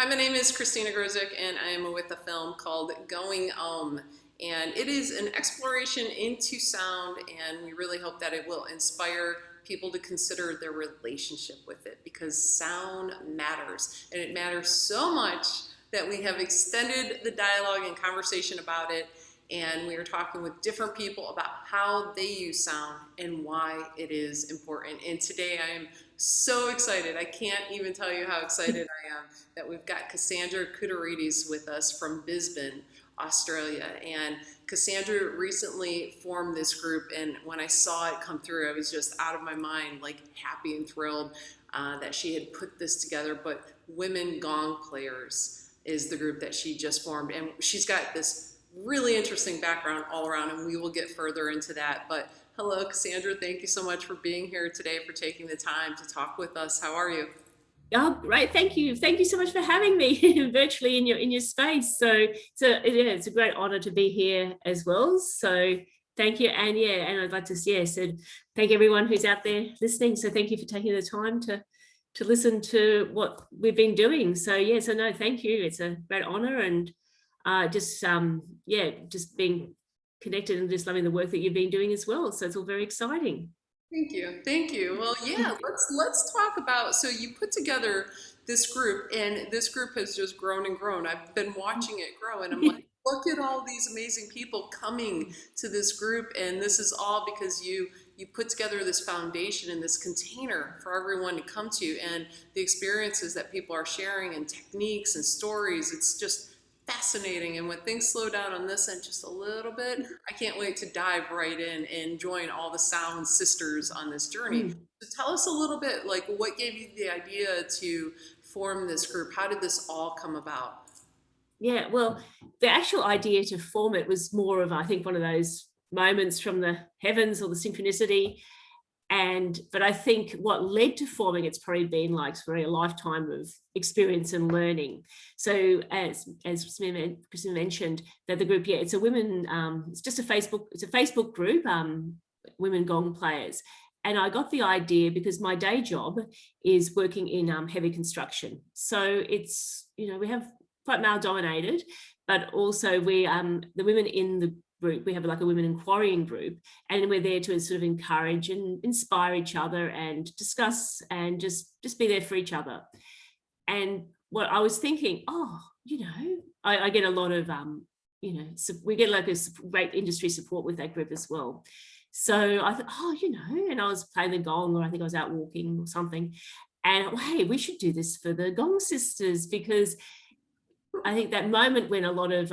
Hi, my name is Christina Grozik, and I am with a film called Going. And it is an exploration into sound, and we really hope that it will inspire people to consider their relationship with it because sound matters. And it matters so much that we have extended the dialogue and conversation about it. And we are talking with different people about how they use sound and why it is important. And today I am so excited. I can't even tell you how excited I am that we've got Cassandra Koutouridis with us from Brisbane, Australia. And Cassandra recently formed this group, and when I saw it come through, I was just out of my mind, like happy and thrilled that she had put this together. But Women Gong Players is the group that she just formed, and she's got this really interesting background all around, and we will get further into that. But hello, Cassandra. Thank you so much for being here today, for taking the time to talk with us. How are you? Oh, great. Thank you. Thank you so much for having me virtually in your space. It's a great honor to be here as well. So thank you. And I'd like to, so thank everyone who's out there listening. So thank you for taking the time to listen to what we've been doing. So no, thank you. It's a great honor, and just being connected and just loving the work that you've been doing as well. So it's all very exciting. Thank you. Thank you. Well, yeah, let's talk about, so you put together this group, and this group has just grown and grown. I've been watching it grow, and I'm like, look at all these amazing people coming to this group, and this is all because you put together this foundation and this container for everyone to come to, and the experiences that people are sharing and techniques and stories. It's just fascinating. And when things slow down on this end just a little bit, I can't wait to dive right in and join all the sound sisters on this journey. Mm. So tell us a little bit, like, what gave you the idea to form this group? How did this all come about? Yeah, well, the actual idea to form it was more of, I think, one of those moments from the heavens or the synchronicity. But I think what led to forming it's probably been like for a lifetime of experience and learning. So as Christine mentioned, that the group, yeah, it's a women, it's just it's a Facebook group, Women Gong Players. And I got the idea because my day job is working in heavy construction. So it's, we have quite male dominated, but also the women in the group, we have like a women in quarrying group, and we're there to sort of encourage and inspire each other and discuss and just be there for each other. And what I was thinking, I get a lot of so we get like a great industry support with that group as well. So I thought, and I was playing the gong, or I think I was out walking or something, and hey, we should do this for the Gong sisters, because I think that moment when a lot of,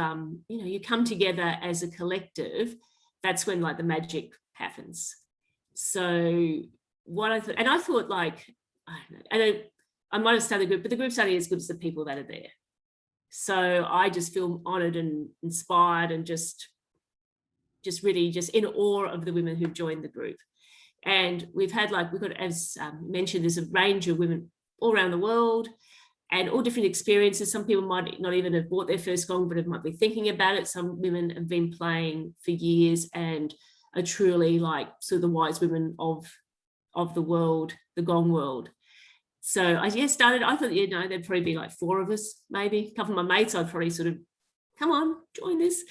you come together as a collective, that's when like the magic happens. So what I thought like, I don't know, I might have started a group, but the group's only as good as the people that are there. So I just feel honored and inspired and just really just in awe of the women who've joined the group. And we've got, as mentioned, there's a range of women all around the world, and all different experiences. Some people might not even have bought their first gong, but might be thinking about it. Some women have been playing for years and are truly like sort of the wise women of the world, the gong world. So I started, I thought, there'd probably be like 4 of us, maybe. A couple of my mates, I'd probably sort of, come on, join this.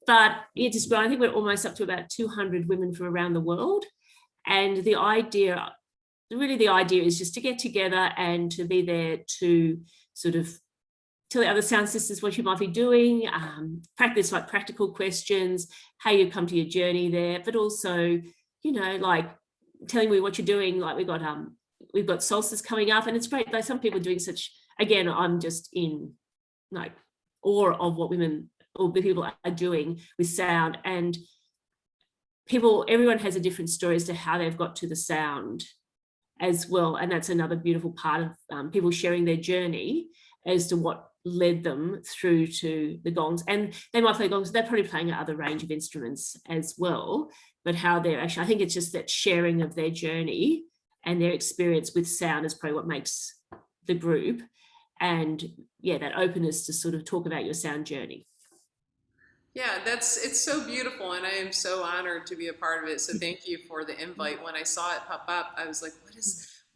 But just grown. I think we're almost up to about 200 women from around the world. And the idea is just to get together and to be there to sort of tell the other sound sisters what you might be doing, practice like practical questions, how you come to your journey there, but also, like telling me what you're doing. Like we've got solstice coming up, and it's great. Like some people are doing such, again, I'm just in like awe of what women or the people are doing with sound. And everyone has a different story as to how they've got to the sound as well. And that's another beautiful part of people sharing their journey as to what led them through to the gongs. And they might play gongs, they're probably playing other range of instruments as well, but how they're actually, I think it's just that sharing of their journey and their experience with sound is probably what makes the group. And that openness to sort of talk about your sound journey. Yeah, it's so beautiful, and I am so honored to be a part of it. So thank you for the invite. When I saw it pop up, I was like, what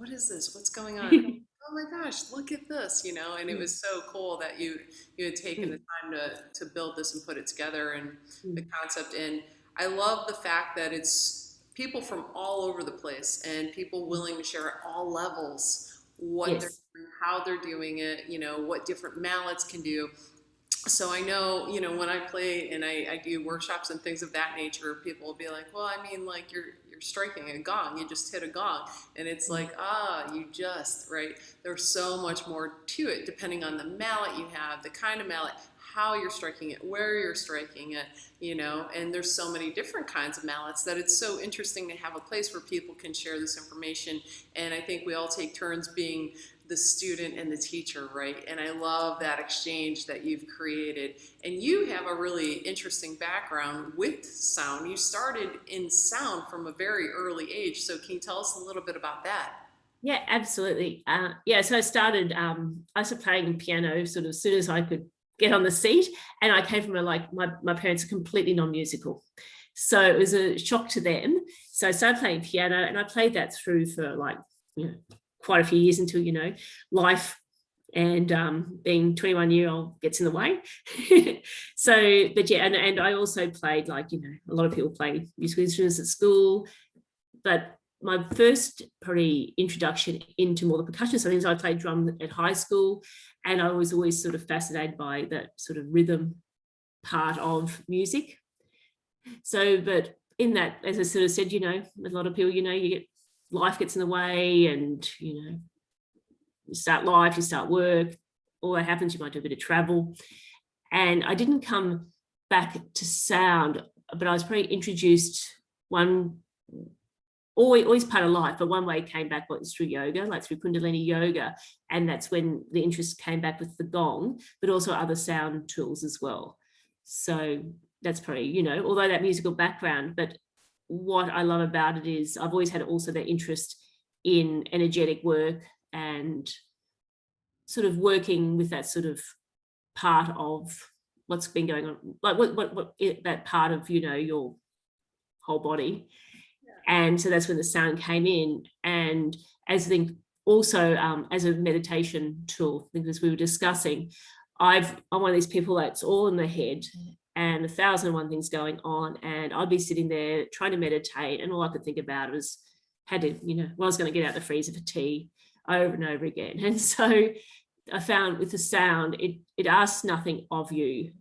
is this? What's going on? oh my gosh, look at this, and it Mm, was so cool that you had taken the mm, time to build this and put it together and the mm. concept. And I love the fact that it's people from all over the place and people Mm. willing to share at all levels what they're Yes, doing, how they're doing it, what different mallets can do. So I know, when I play and I do workshops and things of that nature, people will be like, well, I mean, like you're striking a gong, you just hit a gong. And it's mm, like, you just, right? There's so much more to it, depending on the mallet you have, the kind of mallet, how you're striking it, where you're striking it, and there's so many different kinds of mallets that it's so interesting to have a place where people can share this information. And I think we all take turns being the student and the teacher, right? And I love that exchange that you've created. And you have a really interesting background with sound. You started in sound from a very early age. So can you tell us a little bit about that? yeah, absolutely. Yeah, so I started playing piano sort of as soon as I could get on the seat, and I came from my parents are completely non-musical, so it was a shock to them. So I started playing piano, and I played that through for quite a few years until life and being 21-year-old gets in the way. So, but yeah, and I also played a lot of people play musical instruments at school, but my first probably introduction into more the percussion side of things, I played drum at high school, and I was always sort of fascinated by that sort of rhythm part of music. So, but in that, as I sort of said, with a lot of people, you get life gets in the way, and you start life, you start work, all that happens. You might do a bit of travel, and I didn't come back to sound, but I was probably introduced one always part of life, but one way it came back was through yoga, like through Kundalini yoga. And that's when the interest came back with the gong, but also other sound tools as well. So that's probably, although that musical background, but what I love about it is I've always had also that interest in energetic work and sort of working with that sort of part of what's been going on, like that part of, your whole body. And so that's when the sound came in. And as I think also as a meditation tool, I think as we were discussing, I'm one of these people that's all in the head and 1,001 things going on. And I'd be sitting there trying to meditate, and all I could think about was had to, I was going to get out the freezer for tea over and over again. And so I found with the sound, it asks nothing of you,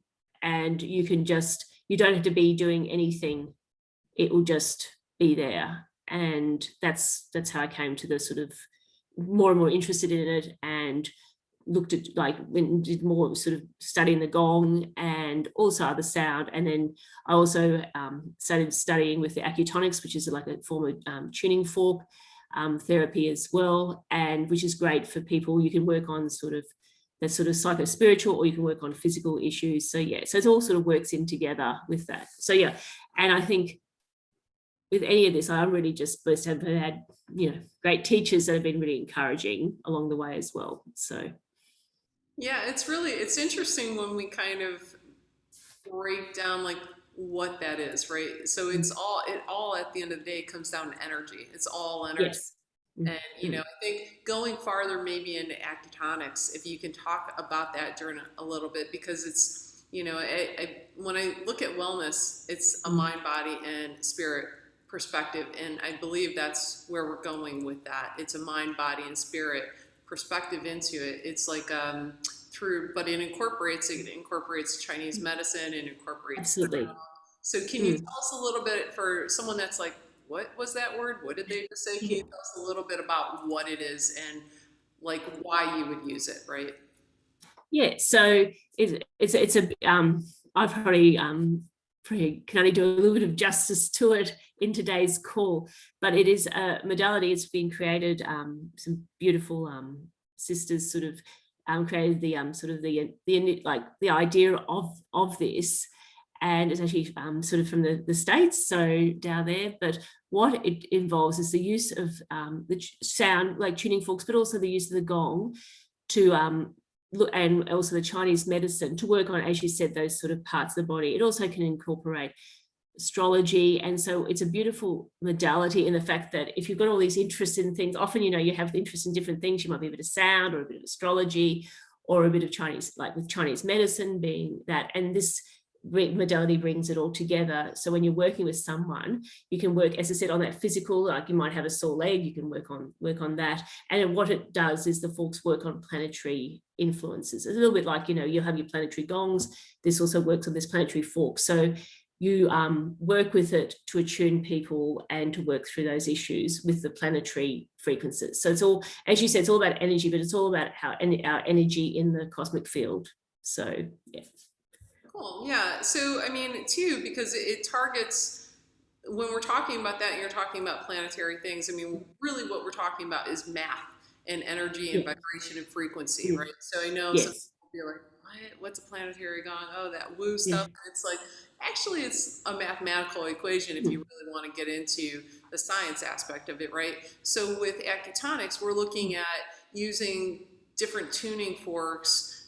and you don't have to be doing anything. It will just be there. And that's how I came to the sort of more and more interested in it, and looked at did more sort of studying the gong and also other sound. And then I also started studying with the acutonics, which is like a form of tuning fork therapy as well, and which is great for people. You can work on sort of that sort of psycho-spiritual, or you can work on physical issues. So yeah, so it all sort of works in together with that. So yeah, and I think with any of this, I'm really just blessed to have had, great teachers that have been really encouraging along the way as well. So Yeah, it's interesting when we kind of break down like what that is, right? So it all at the end of the day comes down to energy. It's all energy. yes. Mm, And mm, I think going farther maybe into actonics, if you can talk about that during a little bit, because it's when I look at wellness, it's a mm. mind, body, and spirit perspective, and I believe that's where we're going with that. It's a mind, body, and spirit perspective into it. It's like but it incorporates Chinese medicine, and incorporates. Absolutely. So can you Mm. tell us a little bit for someone that's like, what was that word? What did they just say? Can you tell us a little bit about what it is and like why you would use it, right? Yeah, so it's a I probably can only do a little bit of justice to it in today's call, but it is a modality. It's been created. Some beautiful sisters sort of created the sort of the idea of this, and it's actually sort of from the States, so down there. But what it involves is the use of the sound, like tuning forks, but also the use of the gong to and also the Chinese medicine to work on, as you said, those sort of parts of the body. It also can incorporate astrology. And so it's a beautiful modality in the fact that if you've got all these interests in things, often, you have interest in different things. You might be a bit of sound or a bit of astrology or a bit of Chinese, like with Chinese medicine being that. And this modality brings it all together. So when you're working with someone, you can work, as I said, on that physical, like you might have a sore leg, you can work on that. And what it does is the forks work on planetary influences. It's a little bit like, you'll have your planetary gongs. This also works on this planetary fork. So you work with it to attune people and to work through those issues with the planetary frequencies. So it's all, as you said, it's all about energy, but it's all about our energy in the cosmic field. So, yeah. Cool. Yeah. So, I mean, too, because it targets, when we're talking about that, and you're talking about planetary things, I mean, really what we're talking about is math and energy and Yeah. vibration and frequency, Yeah. right? So I know some Yes. people be like, what? What's a planetary gong? Oh, that woo Yeah. stuff. And it's like, actually, it's a mathematical equation if you really want to get into the science aspect of it, right? So with acutonics, we're looking at using different tuning forks,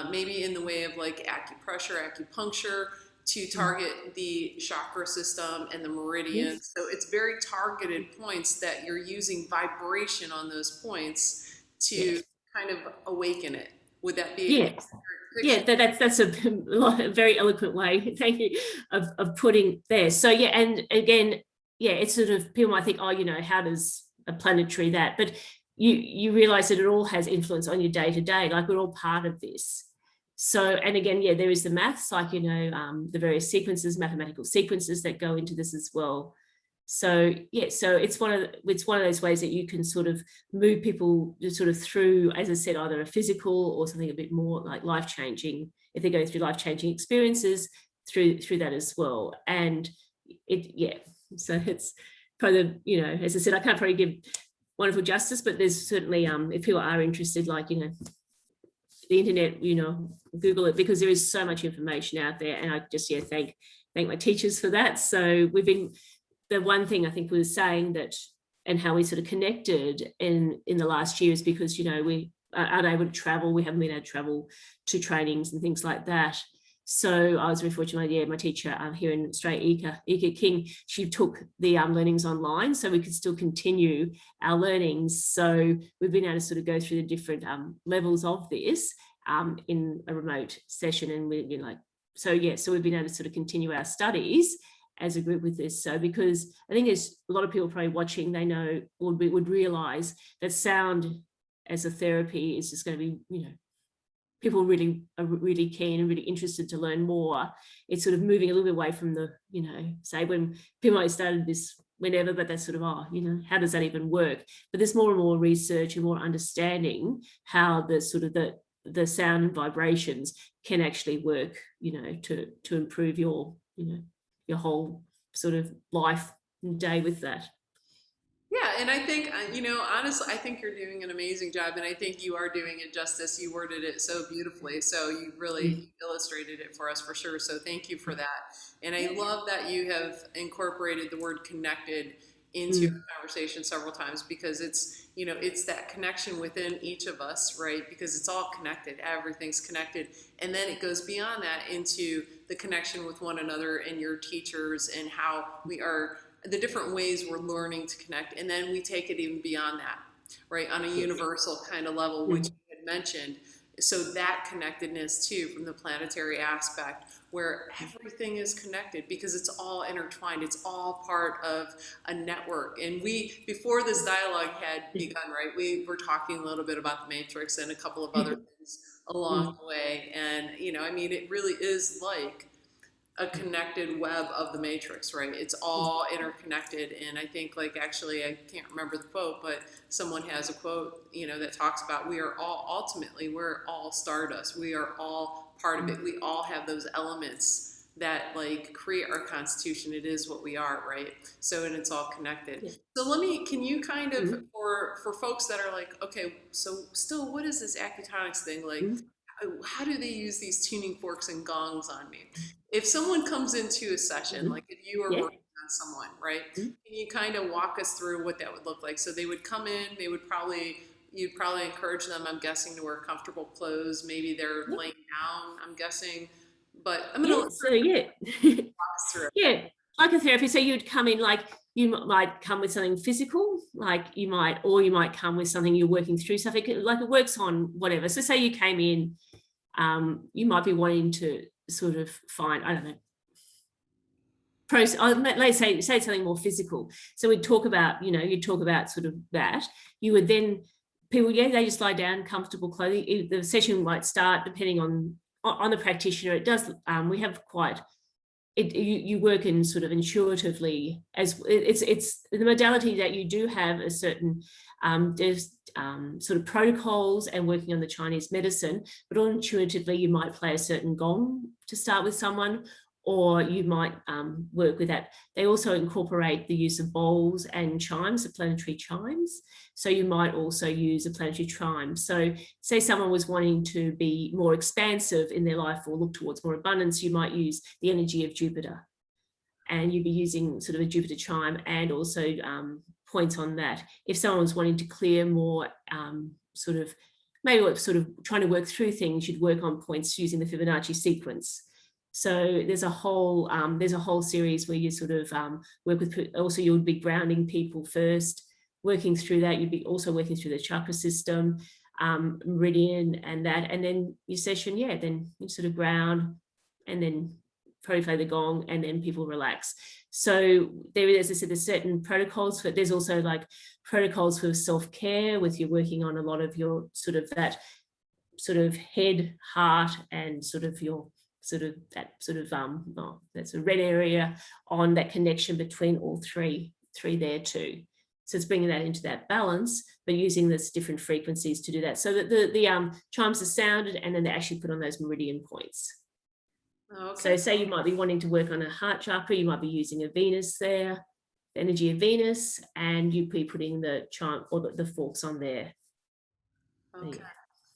maybe in the way of like acupressure, acupuncture, to target the chakra system and the Yes. meridians. So it's very targeted points that you're using vibration on those points to Yes. kind of awaken it. Would that be an Yes. accurate Yeah, depiction? that's a very eloquent way, thank you, of putting there. So yeah, and again, yeah, it's sort of, people might think, oh, how does a planetary that? But you realize that it all has influence on your day to day, like we're all part of this. So, and again, yeah, there is the maths, like, the various sequences, mathematical sequences that go into this as well. So yeah, so it's one of those ways that you can sort of move people sort of through, as I said, either a physical or something a bit more like life-changing, if they're going through life-changing experiences through that as well. And yeah, so it's kind of, as I said, I can't probably give wonderful justice, but there's certainly, if people are interested, like, the internet, Google it, because there is so much information out there. And I just, thank my teachers for that. So the one thing I think we were saying that, and how we sort of connected in the last year, is because, we aren't able to travel. We haven't been able to travel to trainings and things like that. So I was very fortunate. My teacher here in Australia, Ika King, she took the learnings online, so we could still continue our learnings. So we've been able to sort of go through the different levels of this in a remote session, and so we've been able to sort of continue our studies as a group with this. So because I think there's a lot of people probably watching, they know or would realize that sound as a therapy is just going to be, people really are really keen and really interested to learn more. It's sort of moving a little bit away from the, say when people might started this whenever, but that's sort of, how does that even work? But there's more and more research and more understanding how the sort of the sound and vibrations can actually work, to improve your, your whole sort of life and day with that. Yeah, and I think, honestly, I think you're doing an amazing job, and I think you are doing it justice. You worded it so beautifully, so you really illustrated it for us for sure. So thank you for that. And I love that you have incorporated the word connected into Mm. our conversation several times, because it's that connection within each of us, right? Because it's all connected, everything's connected. And then it goes beyond that into the connection with one another and your teachers, and how we are, the different ways we're learning to connect. And then we take it even beyond that, right? On a Yes. universal kind of level, which Mm. you had mentioned. So that connectedness too, from the planetary aspect, where everything is connected because it's all intertwined. It's all part of a network. And before this dialogue had begun, right, we were talking a little bit about the Matrix and a couple of other things along Mm. the way. And, it really is like a connected web of the matrix, right? It's all interconnected. And I think, like, actually, I can't remember the quote, but someone has a quote, that talks about, we're all stardust. We are all part of it. We all have those elements that like create our constitution. It is what we are, right? So, and it's all connected. Yeah. So can you kind of, Mm. for folks that are like, okay, so still, what is this acutonics thing? Like, Mm. how do they use these tuning forks and gongs on me? If someone comes into a session, Mm. like if you are Yeah. working on someone, right? Mm. Can you kind of walk us through what that would look like? So they would come in, you'd probably encourage them, I'm guessing, to wear comfortable clothes. Maybe they're Yeah. laying down, I'm guessing. But I'm going to Yeah. let So yeah. us through it. Yeah. like a therapy. So you'd come in, like you might come with something physical, like you might come with something you're working through, something like it works on whatever. So say you came in, you might be wanting to sort of find, I don't know, let's say something more physical. So we'd talk about, you'd talk about sort of that. You would then, people, they just lie down, comfortable clothing. The session might start depending on the practitioner. It does, we have quite, you work in sort of intuitively, as it's the modality that you do have a certain, there's sort of protocols and working on the Chinese medicine, but intuitively you might play a certain gong to start with someone, or you might work with that. They also incorporate the use of bowls and chimes, the planetary chimes. So you might also use a planetary chime. So say someone was wanting to be more expansive in their life or look towards more abundance, you might use the energy of Jupiter. And you'd be using sort of a Jupiter chime and also points on that. If someone was wanting to clear more maybe sort of trying to work through things, you'd work on points using the Fibonacci sequence. So there's a whole series where you sort of work with, also you would be grounding people first, working through that. You'd be also working through the chakra system, meridian and that, and then your session, then you sort of ground and then probably play the gong and then people relax. So there is, as I said, there's certain protocols, but there's also like protocols for self-care with you working on a lot of your sort of that sort of head, heart, and sort of your that's a red area on that connection between all three there too. So it's bringing that into that balance, but using this different frequencies to do that. So that the chimes are sounded and then they're actually put on those meridian points. Okay. So say you might be wanting to work on a heart chakra, you might be using a Venus there, the energy of Venus, and you'd be putting the chime or the forks on there. Okay.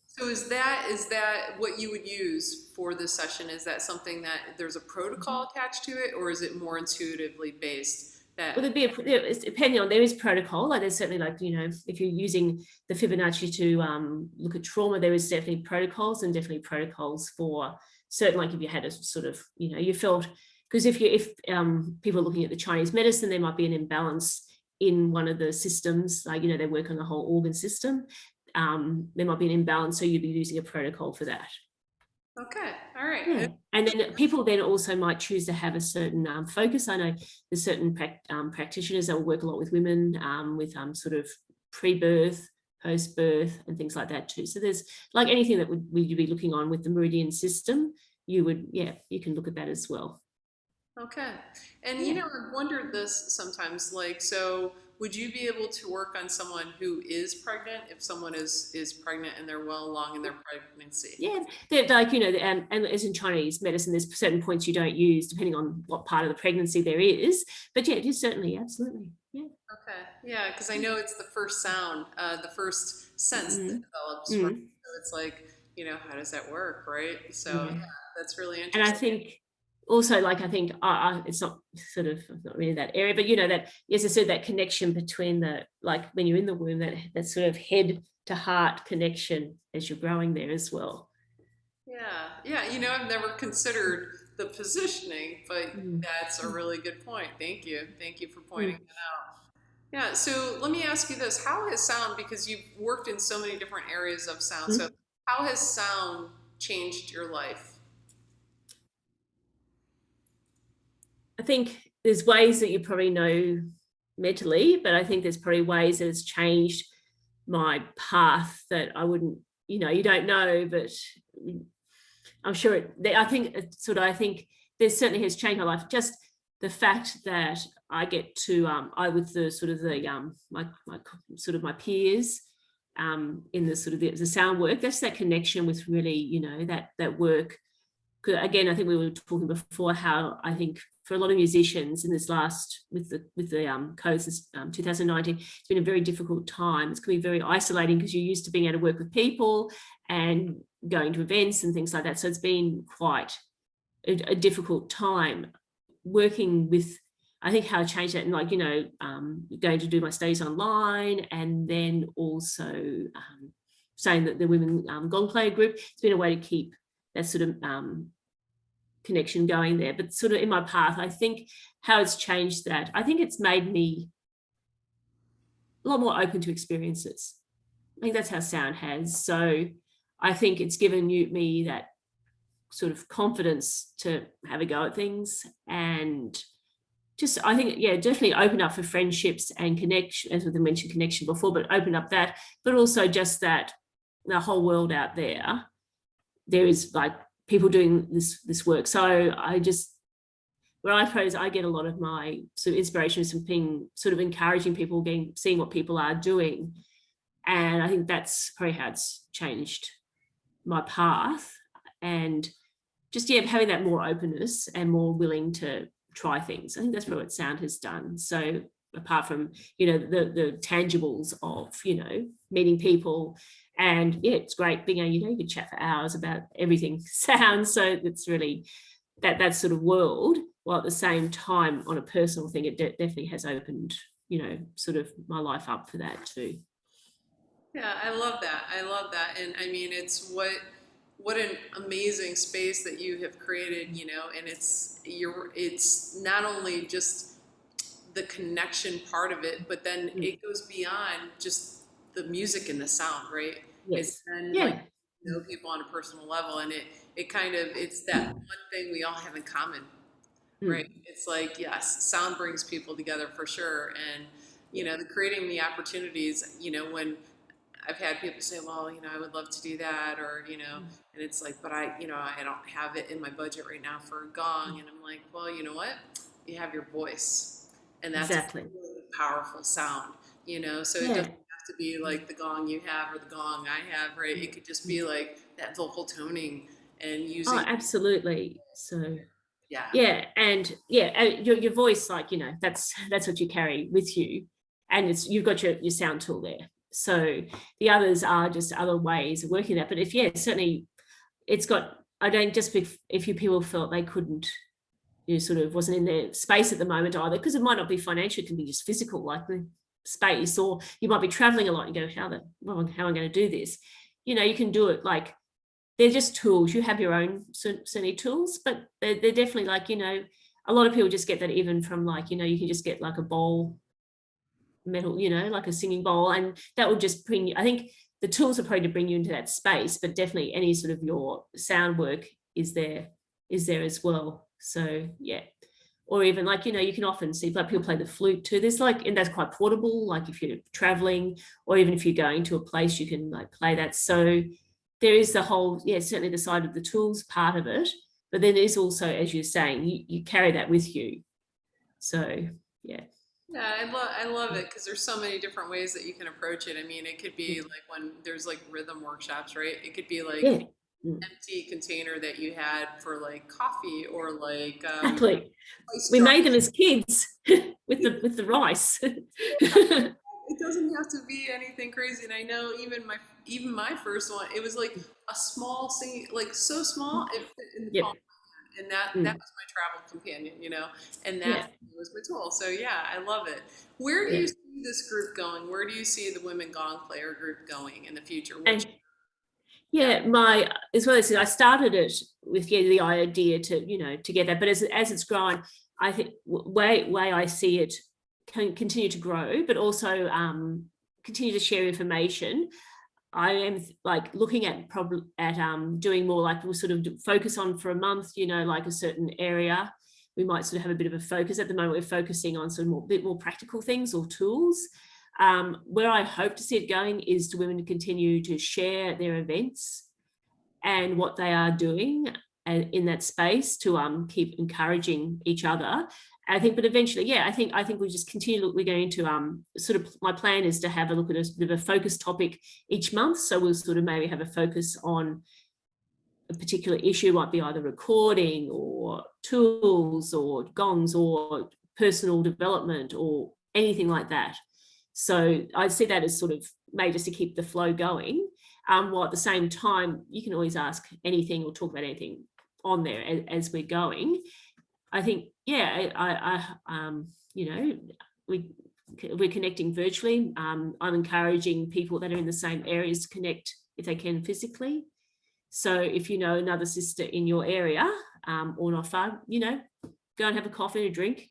So is that what you would use for this session? Is that something that there's a protocol attached to it, or is it more intuitively based? Well, it's depending on, there is protocol. Like there's certainly, like, if you're using the Fibonacci to look at trauma, there is definitely protocols and definitely protocols for certain, like if you had a sort of, you felt, because if people are looking at the Chinese medicine, there might be an imbalance in one of the systems, like, they work on the whole organ system. There might be an imbalance, so you'd be using a protocol for that. Okay, all right. Yeah. And then people then also might choose to have a certain focus. I know there's certain practitioners that will work a lot with women with sort of pre-birth, post-birth, and things like that too. So there's, like, anything that would you be looking on with the meridian system, you can look at that as well. Okay. And I've wondered this sometimes, like, so would you be able to work on someone who is pregnant if someone is pregnant and they're well along in their pregnancy? Yeah, they're like, and as in Chinese medicine, there's certain points you don't use depending on what part of the pregnancy there is. But it is certainly, absolutely. Yeah. Okay. Yeah, because I know it's the first sound, the first sense that develops. Right? So it's like, how does that work, right? So that's really interesting. And I think also, like, I think it's not really that area, but that, as I said, that connection between like when you're in the womb, that sort of head to heart connection as you're growing there as well. Yeah. I've never considered the positioning, but that's a really good point. Thank you for pointing that out. Yeah, so let me ask you this. How has sound, because you've worked in so many different areas of sound, so how has sound changed your life? I think there's ways that you probably know mentally, but I think there's probably ways that it's changed my path that I wouldn't, you don't know, but I'm sure I think there certainly has changed my life. Just the fact that I get to, with the sort of my peers in the sort of the sound work, that's that connection with really, that work. Again, I think we were talking before how I think for a lot of musicians in this last, with the COVID since 2019, it's been a very difficult time. It's going to be very isolating because you're used to being able to work with people and going to events and things like that. So it's been quite a difficult time working with, I think, how I changed that, and like, going to do my studies online, and then also saying that the women Gong player group, it's been a way to keep that sort of connection going there. But sort of in my path, I think how it's changed that, I think it's made me a lot more open to experiences. I think that's how sound has. So I think it's given me that sort of confidence to have a go at things, and just, I think, yeah, definitely open up for friendships and connection, as we mentioned connection before, but open up that, but also just that the whole world out there is like people doing this work. So I just, where I suppose I get a lot of my sort of inspiration from being sort of encouraging people, seeing what people are doing. And I think that's probably how it's changed my path. And just, yeah, having that more openness and more willing to try things. I think that's what sound has done. So apart from, the tangibles of, meeting people, and yeah, it's great being able, you could chat for hours about everything sound. So it's really that sort of world, while at the same time on a personal thing, it definitely has opened, sort of my life up for that too. Yeah, I love that. I love that. And I mean, it's what an amazing space that you have created, and it's not only just the connection part of it, but then it goes beyond just the music and the sound, right? It's Yes. then like Yeah. people on a personal level, and it kind of, it's that one thing we all have in common, right? Mm. It's like, yes, sound brings people together for sure. And, Yeah. creating the opportunities, when I've had people say, well, I would love to do that, or, and it's like, but I don't have it in my budget right now for a gong. And I'm like, well, you know what? You have your voice, and that's a Exactly. really powerful sound, so it doesn't Yeah. have to be like the gong you have or the gong I have, right? It could just be like that vocal toning and Oh, using, absolutely. So yeah. yeah, and yeah, your voice, like, that's what you carry with you, and you've got your sound tool there. So the others are just other ways of working that. But if, yeah, certainly it's got, I don't, just if you people felt they couldn't, sort of wasn't in their space at the moment either, because it might not be financial, it can be just physical, like the space, or you might be traveling a lot and go, how am I going to do this? You can do it, like, they're just tools. You have your own certainly tools, but they're definitely, like, a lot of people just get that even from, like, you can just get like a bowl, metal, like a singing bowl, and that will just bring you, I think the tools are probably to bring you into that space, but definitely any sort of your sound work is there as well. So yeah. Or even, like, you can often see, like, people play the flute too. There's, like, and that's quite portable, like if you're traveling, or even if you're going to a place, you can, like, play that. So there is the whole, yeah, certainly the side of the tools part of it, but then there's also, as you're saying, you carry that with you. So yeah. Yeah, I love it because there's so many different ways that you can approach it. I mean, it could be like when there's like rhythm workshops, right? It could be like Yeah. the empty container that you had for like coffee, or like Exactly. spice We jar. made them as kids with the rice. It doesn't have to be anything crazy. And I know even my first one, it was like a small thing, like so small it fit in the palm. Yep. And that Mm. was my travel companion, and that Yeah. was my tool. So yeah, I love it. Where do Yeah. you see this group going? Where do you see the women gong player group going in the future? Which, And yeah, yeah, as well as I started it with, yeah, the idea to, to get that, but as it's grown, I think way I see it can continue to grow, but also continue to share information. I am, like, looking at doing more, like, we'll sort of focus on for a month, like a certain area. We might sort of have a bit of a focus. At the moment, we're focusing on sort of bit more practical things or tools. Where I hope to see it going is to women to continue to share their events and what they are doing in that space, to keep encouraging each other. I think, but eventually, yeah, I think we just continue. We're going to sort of, my plan is to have a look at a bit of a focus topic each month. So we'll sort of maybe have a focus on a particular issue, might be either recording or tools or gongs or personal development or anything like that. So I see that as sort of maybe just to keep the flow going. While at the same time, you can always ask anything or talk about anything on there as we're going. I think, yeah, we're connecting virtually. I'm encouraging people that are in the same areas to connect if they can physically. So if you know another sister in your area, or not far, go and have a coffee and a drink,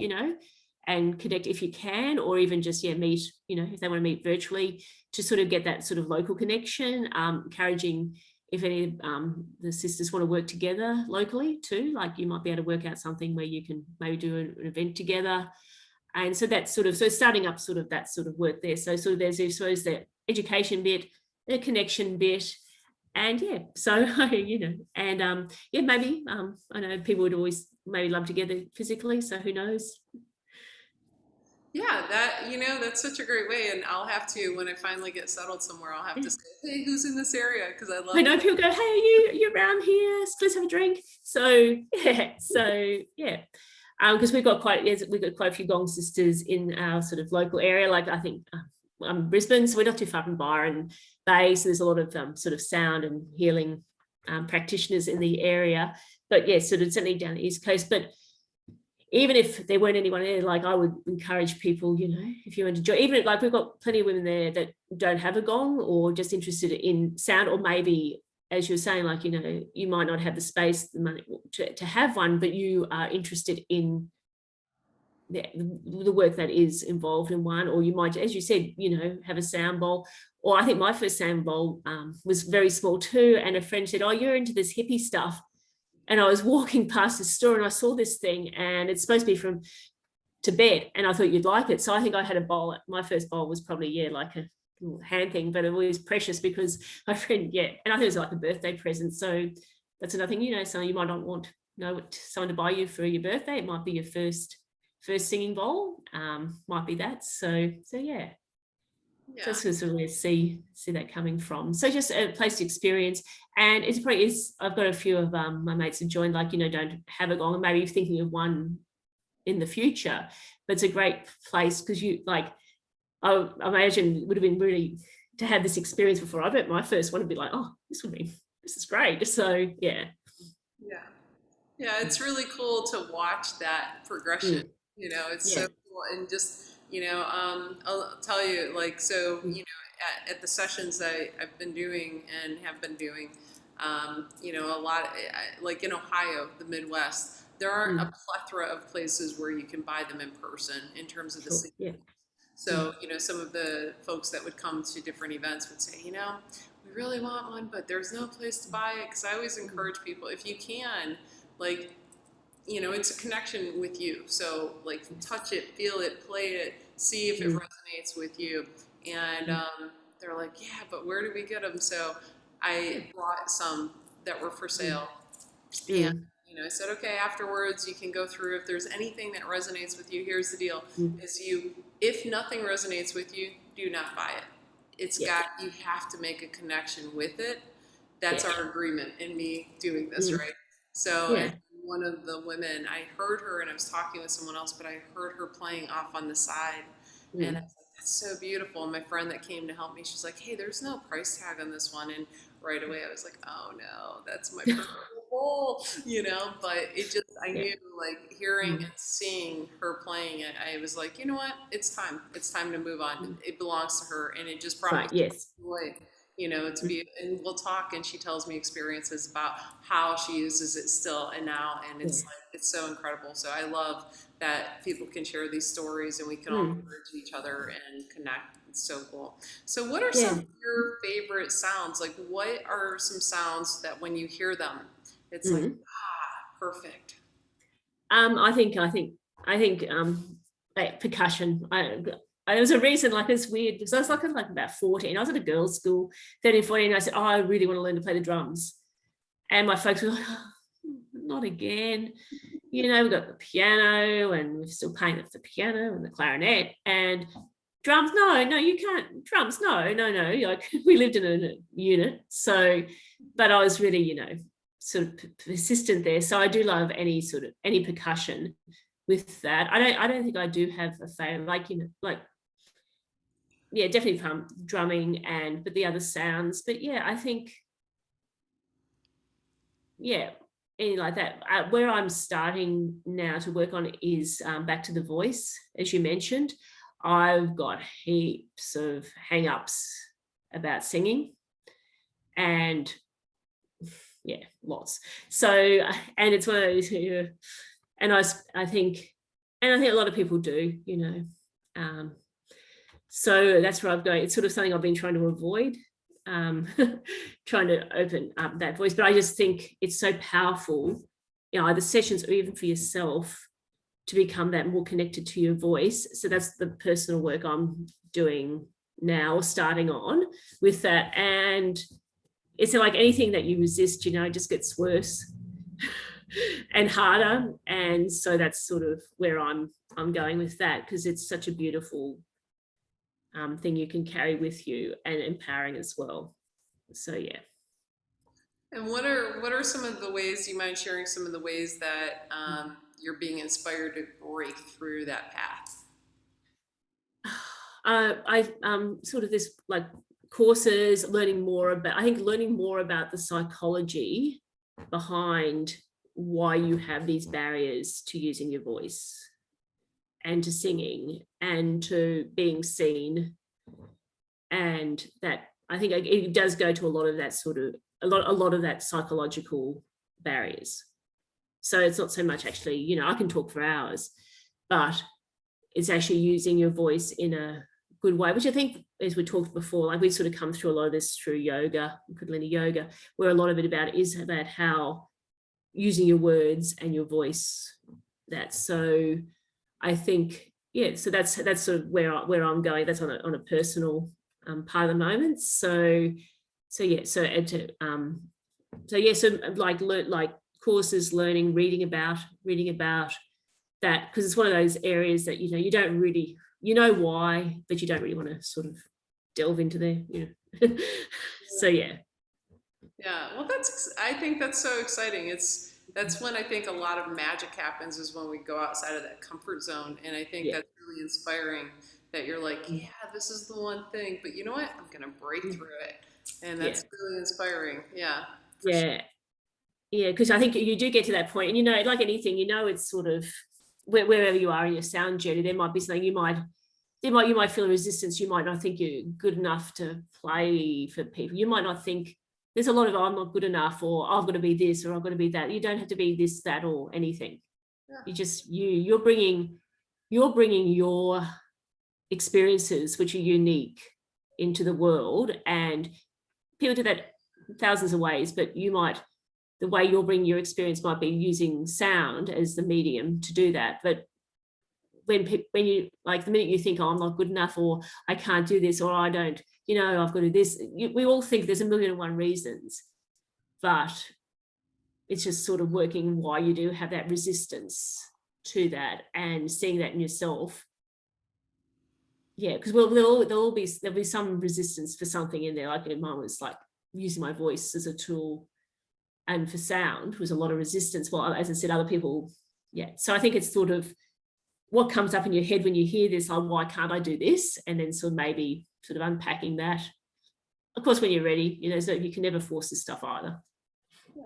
and connect if you can, or even just, meet, if they want to meet virtually, to sort of get that sort of local connection, encouraging if any of the sisters want to work together locally too, like you might be able to work out something where you can maybe do an event together. And so that's sort of, so starting up sort of that sort of work there. So sort of there's, I suppose, the education bit, the connection bit, and so and maybe I know people would always maybe love together physically, so who knows. Yeah, that's such a great way. And I'll have to, when I finally get settled somewhere, I'll have Yeah. to say, hey, who's in this area? Because I I love. know people go, hey, are you around here? Let's have a drink. So because we've got quite a few Gong sisters in our sort of local area. Like I think Brisbane, so we're not too far from Byron Bay, so there's a lot of sort of sound and healing practitioners in the area. But sort of certainly down the East Coast. But even if there weren't anyone there, like I would encourage people, if you want to join, even like we've got plenty of women there that don't have a gong or just interested in sound, or maybe, as you were saying, like, you might not have the space, the money to have one, but you are interested in the work that is involved in one, or you might, as you said, have a sound bowl. Or I think my first sound bowl was very small too, and a friend said, oh, you're into this hippie stuff. And I was walking past this store and I saw this thing, and it's supposed to be from Tibet, and I thought you'd like it. So I think I had a bowl. My first bowl was probably like a little hand thing, but it was precious because my friend, and I think it was like a birthday present. So that's another thing, so you might not want someone to buy you for your birthday. It might be your first singing bowl, might be that. So yeah. Yeah. So sort of see that coming from. So just a place to experience. And it probably is, I've got a few of my mates who joined, like, don't have a gong, and maybe thinking of one in the future. But it's a great place because I imagine it would have been really to have this experience before. I bet my first one would be like, oh, this is great. So yeah. Yeah, it's really cool to watch that progression. It's so cool. And just, I'll tell you, like, so, at the sessions that I've been doing and have been doing, a lot, like in Ohio, the Midwest, there aren't a plethora of places where you can buy them in person in terms of the Sure. singing. So, some of the folks that would come to different events would say, we really want one, but there's no place to buy it. Because I always encourage people, if you can, like, it's a connection with you. So, like, touch it, feel it, play it, see if it resonates with you. And they're like, yeah, but where do we get them? So I brought some that were for sale. And, I said, okay, afterwards you can go through, if there's anything that resonates with you, here's the deal, is if nothing resonates with you, do not buy it. You have to make a connection with it. That's our agreement in me doing this, right? So, and one of the women, I heard her, and I was talking with someone else, but I heard her playing off on the side. And I was like, that's so beautiful. And my friend that came to help me, she's like, hey, there's no price tag on this one. And right away I was like, oh no, that's my personal goal, but it just, I knew, like, hearing and seeing her playing it, I was like, you know what, it's time to move on. It belongs to her. And it just brought me joy, to be, and we'll talk, and she tells me experiences about how she uses it still and now, and it's like, it's so incredible. So I love that people can share these stories, and we can all encourage each other and connect. It's so cool. So what are some of your favorite sounds? Like, what are some sounds that when you hear them, it's like, perfect? I think like percussion. There was a reason, like, it's weird because I was like about 14. I was at a girls' school, 13, 14. And I said, oh, I really want to learn to play the drums. And my folks were like, oh, not again. We've got the piano, and we're still paying for the piano and the clarinet, and drums. No, you can't. Drums, no. Like, we lived in a unit. So, but I was really, sort of persistent there. So I do love any percussion with that. I don't think I do have a favorite, definitely from drumming but the other sounds. But I think, any like that. Where I'm starting now to work on is back to the voice, as you mentioned. I've got heaps of hang-ups about singing, and yeah, lots. So, and it's one of those, and I think, and I think a lot of people do, so that's where I'm going. It's sort of something I've been trying to avoid, um, trying to open up that voice. But I just think it's so powerful, either sessions or even for yourself, to become that more connected to your voice. So that's the personal work I'm doing now, starting on with that. And it's like anything that you resist, just gets worse and harder. And so that's sort of where I'm going with that, because it's such a beautiful thing you can carry with you, and empowering as well. So yeah. And what are some of the ways, you mind sharing some of the ways that you're being inspired to break through that path? I sort of this like courses, learning more about the psychology behind why you have these barriers to using your voice and to singing and to being seen. And that, I think it does go to a lot of that sort of a lot of that psychological barriers. So it's not so much actually, I can talk for hours, but it's actually using your voice in a good way, which I think, as we talked before, like we sort of come through a lot of this through yoga, Kundalini yoga, where a lot of it is about how using your words and your voice. So I think, yeah, so that's sort of where I'm going. That's on a personal part of the moment. So yeah, so like courses, learning, reading about that, because it's one of those areas that you don't really, why, but you don't really want to sort of delve into there. So yeah. Yeah, well, I think that's so exciting. That's when I think a lot of magic happens, is when we go outside of that comfort zone. And I think Yeah. that's really inspiring, that you're like, yeah, this is the one thing, but you know what? I'm going to break through it. And Yeah. that's really inspiring. Yeah, for sure. Yeah. Yeah, because I think you do get to that point, and like anything, it's sort of wherever you are in your sound journey, there might be something you might feel a resistance. You might not think you're good enough to play for people. You might not think, there's a lot of, I'm not good enough, or I've got to be this, or I've got to be that. You don't have to be this, that, or anything. Yeah. You just you're bringing your experiences, which are unique, into the world, and people do that thousands of ways, but the way you're bringing your experience might be using sound as the medium to do that. But when you, like, the minute you think, oh, I'm not good enough, or I can't do this, or I don't, I've got to do this, we all think there's a million and one reasons, but it's just sort of working why you do have that resistance to that, and seeing that in yourself. Yeah, because there'll be some resistance for something in there. Like mine was like using my voice as a tool, and for sound was a lot of resistance. Well, as I said, other people, yeah. So I think it's sort of what comes up in your head when you hear this, like, why can't I do this? And then maybe unpacking that. Of course, when you're ready, so you can never force this stuff either. Yeah.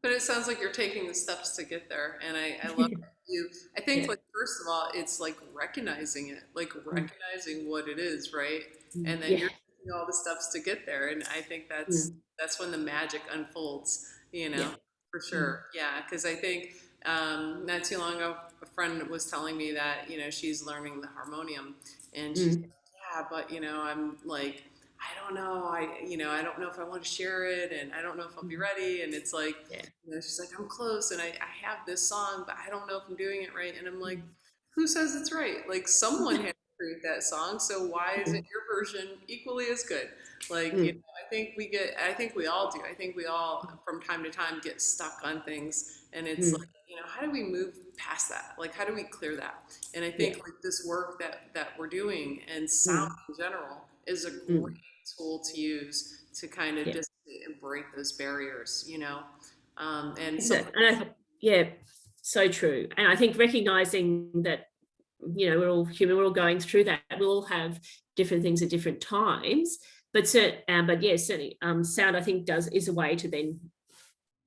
But it sounds like you're taking the steps to get there, and I love you. I think, Yeah. like, first of all, it's like recognizing it, like Mm. recognizing what it is, right? And then Yeah. you're taking all the steps to get there, and I think Mm. that's when the magic unfolds, Yeah. for Mm. sure. Yeah, because I think not too long ago, a friend was telling me that she's learning the harmonium, and she's Mm. like, yeah, but I'm like, I don't know. I don't know if I want to share it, and I don't know if I'll be Mm. ready. And it's like, Yeah. she's like, I'm close, and I have this song, but I don't know if I'm doing it right. And I'm like, Mm. who says it's right? Like, someone had to create that song, so why isn't Mm. your version equally as good? Like, Mm. I think we all do. I think we all, from time to time, get stuck on things, and it's like, Mm. how do we move past that? Like, how do we clear that? And I think, Yeah. like, this work that we're doing, and sound Mm. in general, is a great Mm. tool to use to kind of Yeah. dissipate and break those barriers. And something. Exactly. Yeah, so true. And I think recognizing that, we're all human, we're all going through that. We'll all have different things at different times. But yeah, certainly, sound, I think, is a way to then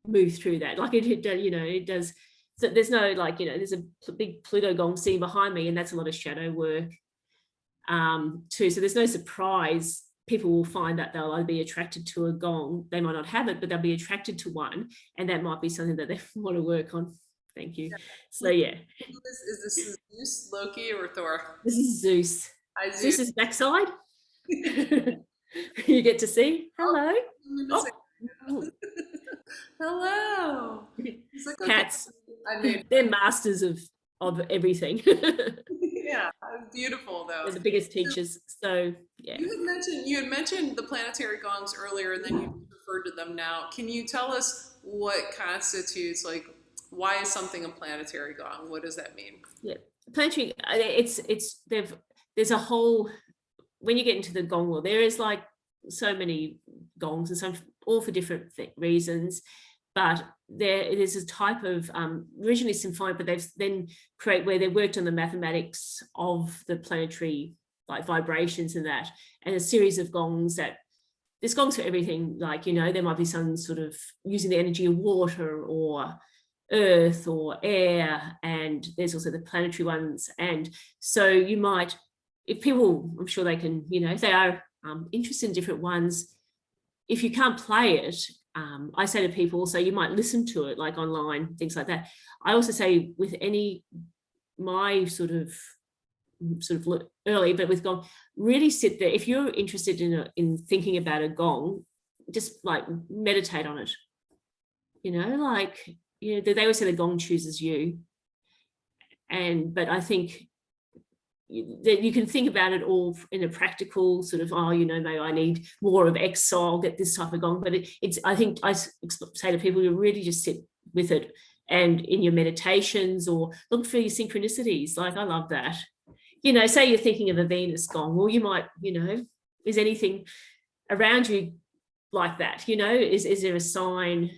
move through that. Like it does. So there's no, like, there's a big Pluto gong scene behind me, and that's a lot of shadow work too. So there's no surprise people will find that they'll either be attracted to a gong, they might not have it, but they'll be attracted to one, and that might be something that they want to work on. Thank you. So yeah, Is this Zeus, Loki, or Thor? this is Zeus. I Zeus. Zeus's backside. You get to see. Oh, Hello. I'm gonna say Oh, hello. He's like, okay, cats. I made. They're masters of everything. Yeah, beautiful though. They're the biggest teachers. So yeah. You had mentioned the planetary gongs earlier, and then you referred to them now. Can you tell us what constitutes, like, why is something a planetary gong? What does that mean? Yeah, planetary. It's there's a whole, when you get into the gong world, there is like so many gongs, and some all for different reasons. But there it is a type of originally symphonic, but they've then create where they worked on the mathematics of the planetary like vibrations and that, and a series of gongs that there's gongs for everything. Like, you know, there might be some sort of using the energy of water or earth or air, and there's also the planetary ones. And so you might, if people, I'm sure they can, you know, if they are interested in different ones, if you can't play it, I say to people also, you might listen to it like online, things like that. I also say with any, my sort of early, but with gong, really sit there. If you're interested in thinking about a gong, just like meditate on it. You know, like, you know, they always say the gong chooses you. But I think that you can think about it all in a practical sort of, oh, you know, maybe I need more of X, so I'll get this type of gong. But it's, I think I say to people, you really just sit with it, and in your meditations, or look for your synchronicities. Like, I love that. You know, say you're thinking of a Venus gong, or you might, you know, is anything around you like that? You know, is there a sign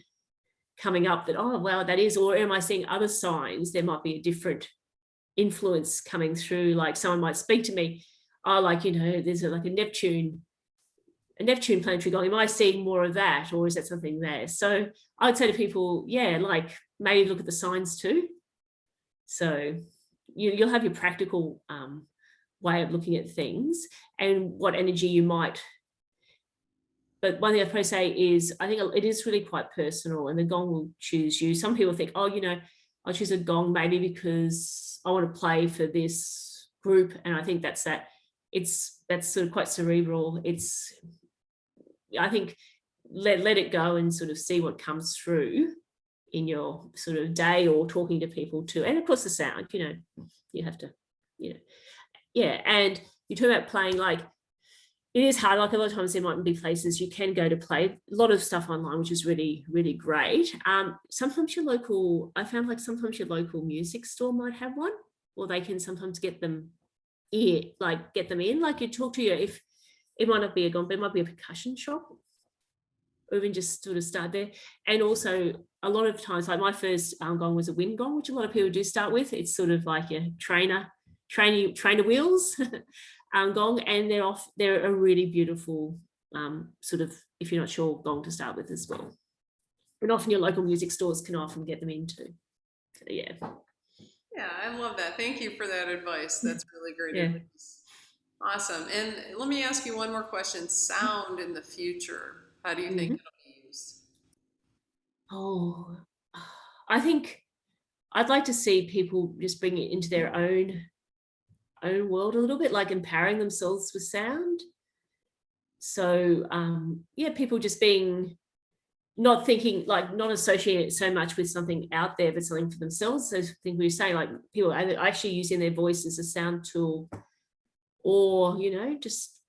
coming up that, oh, well, that is, or am I seeing other signs? There might be a different influence coming through. Like someone might speak to me, oh, like, you know, there's like a Neptune planetary gong. Am I seeing more of that, or is that something there? So I'd say to people, yeah, like maybe look at the signs too. So you'll have your practical way of looking at things and what energy you might. But one thing I'd probably say is, I think it is really quite personal, and the gong will choose you. Some people think, oh, you know, I'll choose a gong maybe because I want to play for this group. And I think that's sort of quite cerebral. It's, I think, let it go and sort of see what comes through in your sort of day, or talking to people too. And of course the sound, you know, you have to, you know, yeah. And you talk about playing, like, it is hard. Like, a lot of times there might be places you can go to play, a lot of stuff online, which is really, really great. Sometimes I found like sometimes your local music store might have one, or they can sometimes get them in. Like, you talk to if it might not be a gong, but it might be a percussion shop, or even just sort of start there. And also a lot of times, like my first gong was a wind gong, which a lot of people do start with. It's sort of like a trainer wheels gong, and they're a really beautiful sort of, if you're not sure, gong to start with as well. And often your local music stores can often get them into. So, yeah. Yeah, I love that. Thank you for that advice. That's really great Yeah. advice. Awesome. And let me ask you one more question. Sound in the future. How do you think Mhm. it'll be used? Oh, I think I'd like to see people just bring it into their own world a little bit, like empowering themselves with sound. So yeah, people just being, not thinking, like not associating it so much with something out there, but something for themselves. So I think we say, like, people are actually using their voice as a sound tool, or, you know, just,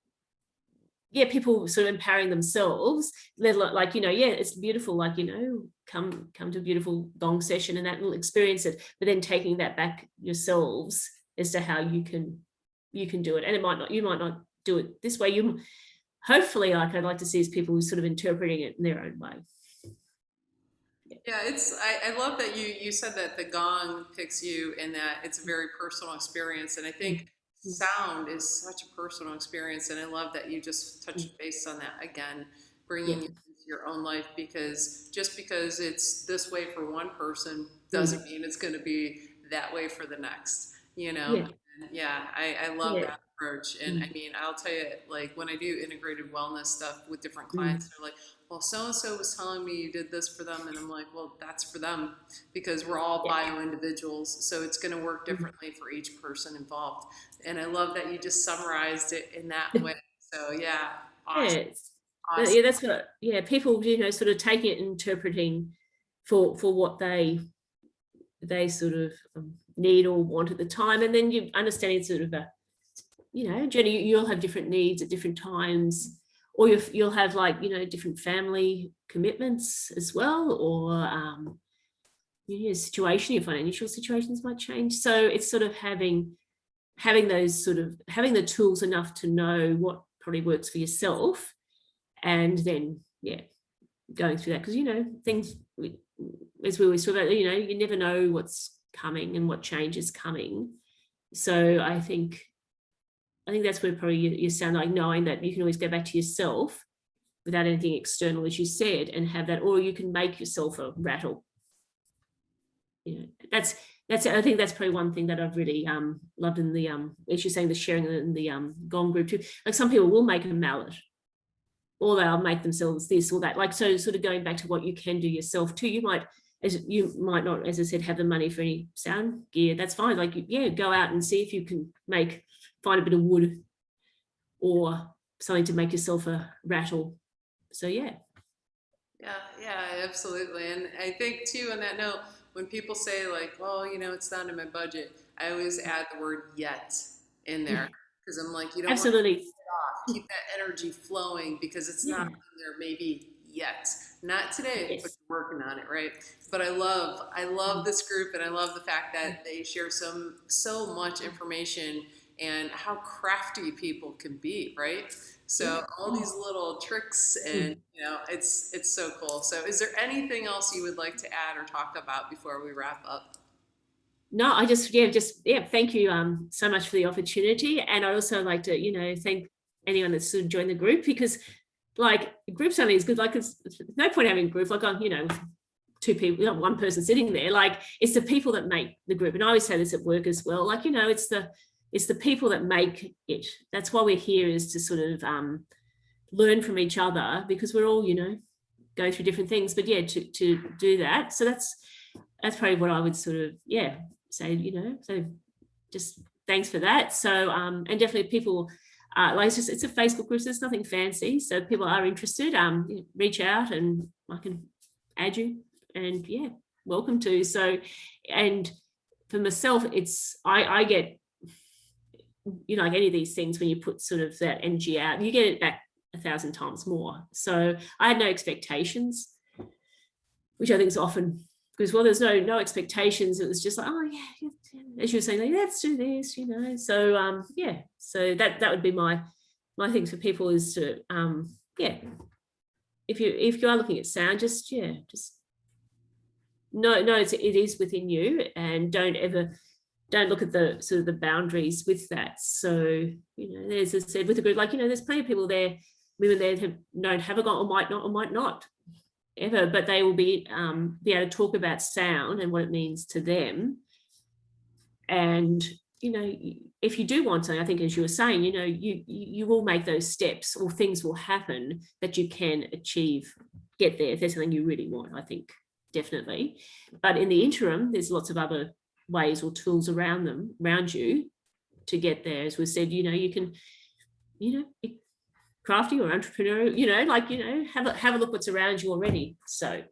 yeah, people sort of empowering themselves. Like, you know, yeah, it's beautiful, like, you know, come to a beautiful gong session and that will experience it, but then taking that back yourselves as to how you can do it. And you might not do it this way. You hopefully, like, I'd like to see is people sort of interpreting it in their own way. Yeah, I love that you said that the gong picks you, and that it's a very personal experience. And I think Mm. sound is such a personal experience. And I love that you just Mm. touched base on that again, Yeah. bringing it into your own life, because just because it's this way for one person doesn't Mm. mean it's going to be that way for the next, you know? Yeah. Yeah, I love Yeah. that. approach. And I mean, I'll tell you, like when I do integrated wellness stuff with different clients, they're like, well, so and so was telling me you did this for them. And I'm like, well, that's for them because we're all Yeah. bio individuals. So it's going to work differently for each person involved. And I love that you just summarized it in that way. So yeah, Yeah, awesome. yeah, Awesome. that's what, yeah, people, sort of taking it and interpreting for what they sort of need or want at the time. And then you understanding sort of Jenny, you'll have different needs at different times, or you'll have like, different family commitments as well, or your situation, your financial situations might change. So it's sort of having those sort of having the tools enough to know what probably works for yourself, and then going through that, because things, as we always talk about, you never know what's coming and what change is coming. So I think that's where probably you sound like, knowing that you can always go back to yourself without anything external, as you said, and have that, or you can make yourself a rattle. That's I think that's probably one thing that I've really loved in the as you're saying, the sharing in the Gong group too. Like some people will make a mallet, or they'll make themselves this or that. Like, so sort of going back to what you can do yourself too. You might not, as I said, have the money for any sound gear. That's fine. Like, go out and see if you can find a bit of wood or something to make yourself a rattle. So Yeah, absolutely. And I think too, on that note, when people say like, well, it's not in my budget, I always add the word yet in there because I'm like, you don't want to absolutely. get off, keep that energy flowing because it's not Yeah. in there maybe yet. Not today, but Yes. you're working on it, right? But I love this group and I love the fact that they share so much information and how crafty people can be, right? So Yeah. all these little tricks and it's so cool. So is there anything else you would like to add or talk about before we wrap up? No, I just thank you so much for the opportunity. And I also like to, thank anyone that's sort of joined the group, because like groups only is good. Like it's no point having a group like on, two people, one person sitting there. Like it's the people that make the group. And I always say this at work as well. Like, it's the people that make it. That's why we're here, is to sort of learn from each other, because we're all, go through different things. But to do that. So that's probably what I would sort of, say, so just thanks for that. So and definitely people, like it's a Facebook group, so there's nothing fancy. So if people are interested, reach out and I can add you, and welcome to. So, and for myself, it's I get, like any of these things, when you put sort of that energy out, you get it back 1,000 times more. So I had no expectations, which I think is often, because there's no expectations. It was just like, oh yeah, as you were saying, like, let's do this, So so that would be my things for people, is to if you are looking at sound, just no, it is within you, and don't look at the sort of the boundaries with that. So as I said, with the group, like there's plenty of people there, women there who don't have a Gong, or might not ever, but they will be able to talk about sound and what it means to them. And if you do want something, I think, as you were saying, you will make those steps, or things will happen that you can get there, if there's something you really want, I think, definitely. But in the interim, there's lots of other ways or tools around you to get there. As we said, you can be crafty or entrepreneurial, have a look what's around you already. So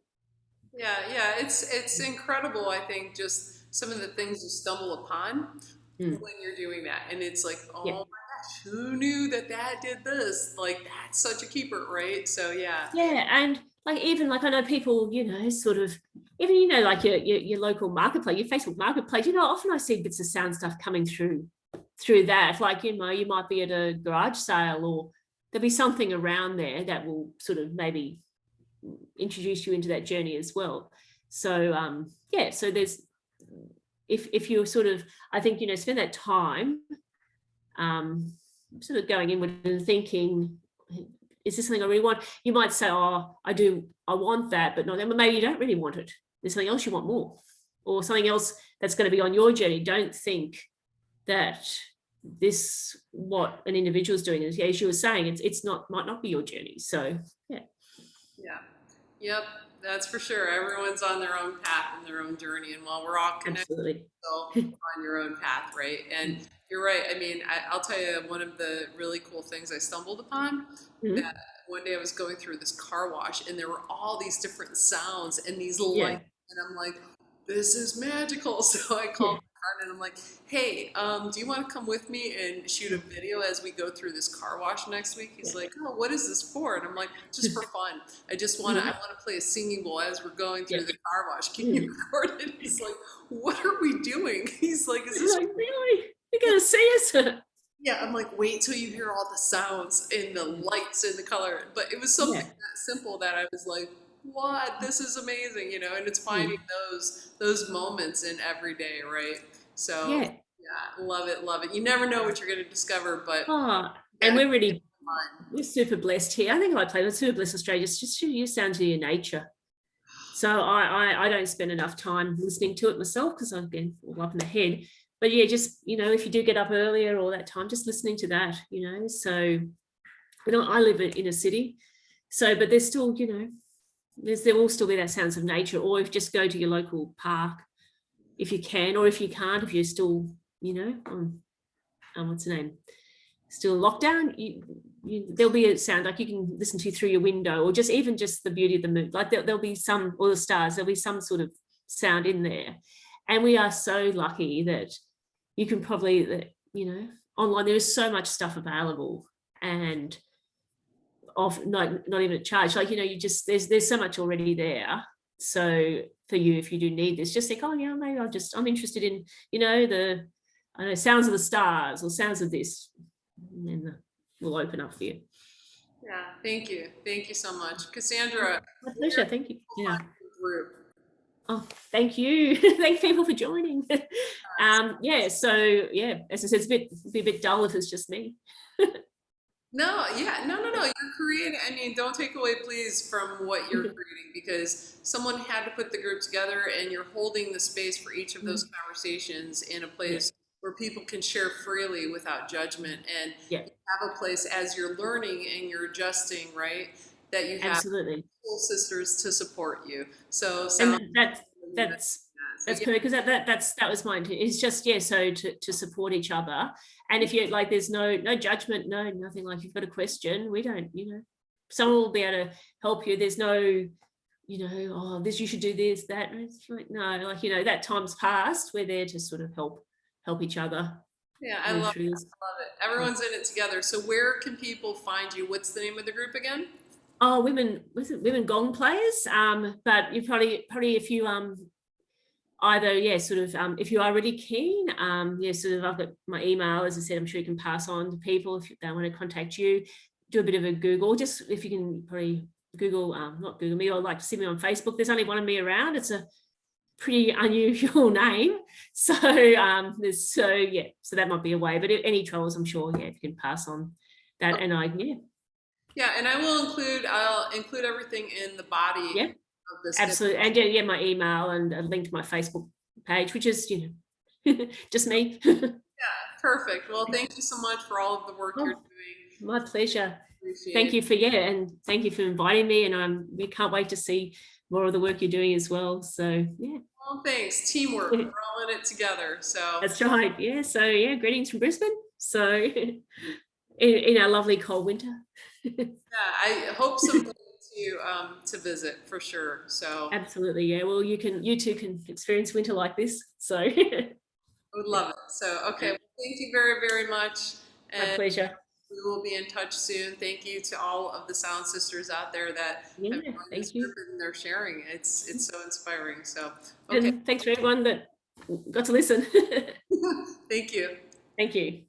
it's incredible. I think just some of the things you stumble upon when you're doing that, and it's like, oh yeah my gosh, who knew that did this? Like that's such a keeper, right? So yeah. and like, even like, I know people, sort of, even like your local marketplace, your Facebook marketplace, often I see bits of sound stuff coming through that. Like, you might be at a garage sale, or there'll be something around there that will sort of maybe introduce you into that journey as well. So so there's, if you're sort of, I think, spend that time sort of going inward and thinking, is this something I really want? You might say, oh, I want that, but maybe you don't really want it. There's something else you want more, or something else that's going to be on your journey. Don't think that this, what an individual is doing, as you were saying, it's not, might not be your journey. So yeah. Yep, that's for sure. Everyone's on their own path and their own journey, and while we're all connected, Absolutely. still on your own path, right? And you're right. I mean, I'll tell you one of the really cool things I stumbled upon, Mm-hmm. that one day I was going through this car wash and there were all these different sounds and these Yeah. lights, and I'm like, this is magical. So I Yeah. called my friend and I'm like, hey, do you want to come with me and shoot a video as we go through this car wash next week? He's Yeah. like, oh, what is this for? And I'm like, just for fun. I want to play a singing bowl as we're going Yeah. through the car wash. Can you record it? He's like, what are we doing? He's like, is this Like, really? You're gonna see us? yeah, I'm like, wait till you hear all the sounds and the lights and the color. But it was something Yeah. that simple that I was like, what? This is amazing, you know, and it's finding Mm. those moments in every day, right? So Yeah. yeah, love it, love it. You never know what you're gonna discover, but Oh, you and gotta we're keep really, in mind. we're super blessed here. I think I play with super blessed Australia. Just you sound to your nature. So I don't spend enough time listening to it myself because I'm getting all up in the head. But yeah, just, if you do get up earlier or that time, just listening to that, So, I live in a city, so but there's still, there will still be that sounds of nature. Or if just go to your local park if you can, or if you can't, if you're still, what's the name? Still in lockdown, there'll be a sound like you can listen to through your window, or just even just the beauty of the moon. Like there'll be some, or the stars, there'll be some sort of sound in there. And we are so lucky that you can probably, online, there is so much stuff available, and off not even a charge. Like, you just, there's so much already there. So for you, if you do need this, just think, oh yeah, maybe I'm interested in, the, I don't know, sounds of the stars or sounds of this, and then we'll open up for you. Yeah, thank you so much, Cassandra. My Where pleasure. Thank you. people Yeah. find the group? Oh, thank you. Thank people for joining. Yeah. So yeah, as I said, it'd be a bit dull if it's just me. No, yeah, no. You're creating, I mean, don't take away, please, from what you're creating, because someone had to put the group together and you're holding the space for each of those conversations in a Yeah. place where people can share freely without judgment. And Yeah. you have a place as you're learning and you're adjusting, right? That you have Absolutely. soul sisters to support you. So sounds And that's so that's yeah, perfect, because that was mine too. It's just, yeah, so to support each other. And if you're like, there's no judgment, no nothing. Like, you've got a question, we don't, someone will be able to help you. There's no, oh, this, you should do this, that. And it's like, no, like, that time's passed. We're there to sort of help each other yeah, I move love through it. this. I love it. Everyone's in it together. So where can people find you? What's the name of the group again? Oh, women Gong players. But you probably if you either, yeah, sort of, if you are really keen, yeah, sort of, I've got my email, as I said, I'm sure you can pass on to people if they want to contact you. Do a bit of a Google, just if you can probably Google, not Google me, or like see me on Facebook. There's only one of me around. It's a pretty unusual name, so yeah, so that might be a way. But any troubles, I'm sure, yeah, you can pass on that. And yeah. Yeah, and I'll include everything in the body Yeah, of this. absolutely. And yeah, my email and a link to my Facebook page, which is, just me. Yeah, perfect. Well, thank you so much for all of the work you're Oh, doing. my pleasure. Appreciate Thank it. you for, yeah, and thank you for inviting me. And we can't wait to see more of the work you're doing as well. So yeah. Well, thanks. Teamwork. We're all in it together. So That's right. Yeah. So yeah, greetings from Brisbane. So in our lovely cold winter. yeah, I hope someday to visit for sure. So Absolutely. Yeah. Well, you too can experience winter like this. So I would love it. So okay, well, thank you very, very much. my And pleasure. we will be in touch soon. Thank you to all of the Sound Sisters out there that Yeah. have joined this Thank group you. and they're sharing. It's so inspiring. So okay, And thanks for everyone that got to listen. thank you. Thank you.